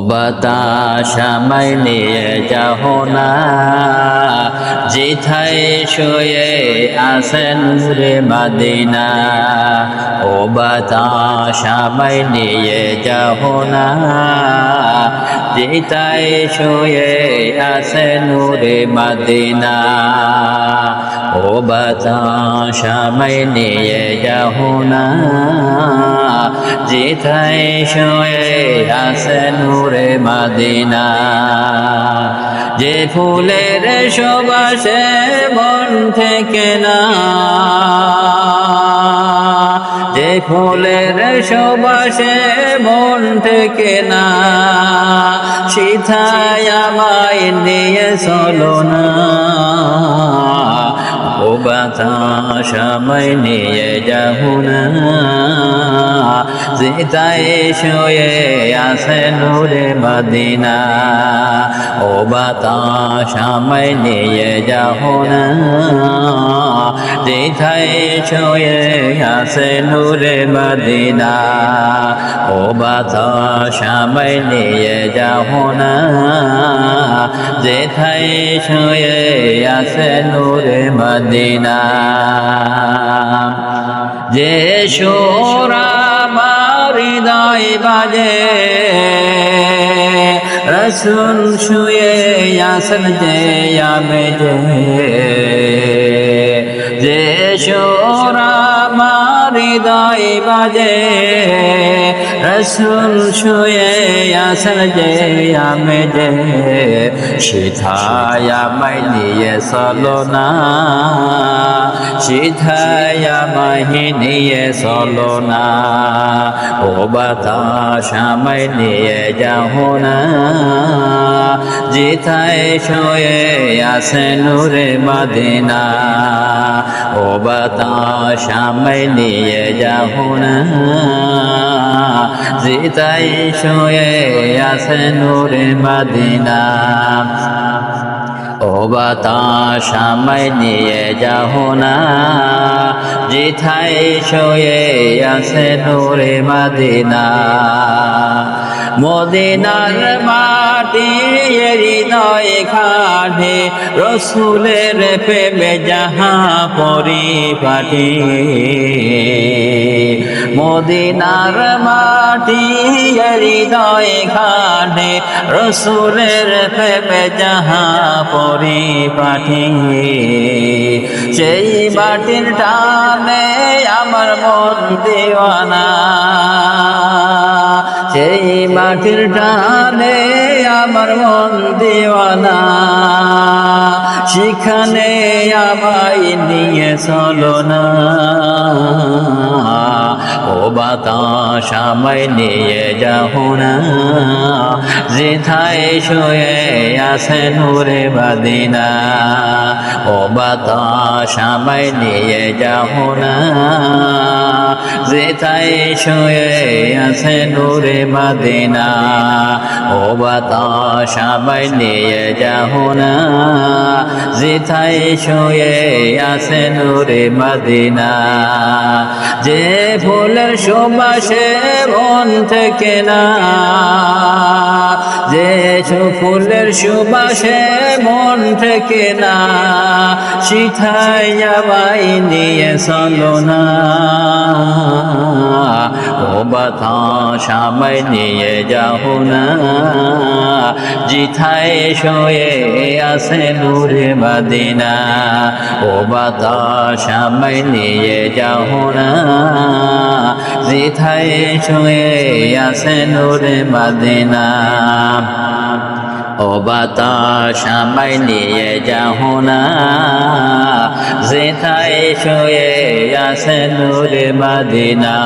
বাতাস আমায় নিয়ে যাও না, যেথায় শুয়ে আছে নূরে মদিনা। ও বাতাস আমায় নিয়ে যাও না, যেথায় শুয়ে আছে নূরে মদিনা। ও বাতাস আমায় নিয়ে যাও না, যেথায় শুয়ে আছে নূরে মদিনা। যে ফুলের সুবাসে মন থেকে না, যে ফুলের সুবাসে মন থেকে না, সেথায় আমায় নিয়ে চলো না। ও বাতাস আমায় নিয়ে যাও না, যেথায় শুয়ে আছে নূরে মদিনা। ও বাতাস আমায় নিয়ে যাও না, যেথায় শুয়ে আছে নূরে মদিনা। ও বাতাস আমায় নিয়ে যাও না, যেথায় শুয়ে আছে নূরে মদিনা। যে সুর আমার হৃদয় বাজে, রাসূল শুয়ে আছেন যে আমি যে সুর আমার হৃদয় বাজে, রাসূল শুয়ে আছেন যে আমি সেথায় আমায় নিয়ে চলো না, সেথায় আমায় নিয়ে চলো না। ও বাতাস আমায় নিয়ে যাও না, যেথায় শুয়ে আছে নূরে মদিনা। ও বাতাস আমায় নিয়ে যাও না, যেথায় শুয়ে আছে নূরে মদিনা। ও বাতাস আমায় নিয়ে যাও না, যেথায় শুয়ে আছে নূরে মদিনা। মদিনার মাটি হৃদয় খাটে, রাসূলের প্রেমে যাহা পরিপাটি। মদিনার মাটি হৃদয় খাটে, রাসূলের প্রেমে যাহা পরিপাটি। সেই মাটির টানে আমার মন দিওয়ানা, সেই মাটির টানে আমার মন দিওয়ানা। সেখানে আমায় নিয়ে চলো না। ও বাতাস আমায় নিয়ে যাও না, যেথায় শুয়ে আছে নূরে মদিনা। ও বাতাস আমায় নিয়ে যাও না, যেথায় শুয়ে আছে নূরে মদিনা। ও বাতাস আমায় নিয়ে যাও না, যেথায় শুয়ে আছে নূরে মদিনা। যে ফুলের সুবাসে মন থেকে না, যে ফুলের সুবাসে মন থেকে না, সেথায় আমায় নিয়ে চলো না। ও বাতাস আমায় নিয়ে যাও না, যেথায় শুয়ে আছে নূরে মদিনা। ও বাতাস আমায় নিয়ে যাও না, যেথায় শুয়ে আছে নূরে মদিনা। ও বাতাস আমায় নিয়ে যাও না, যেথায় শুয়ে আছে নূরে মদিনা।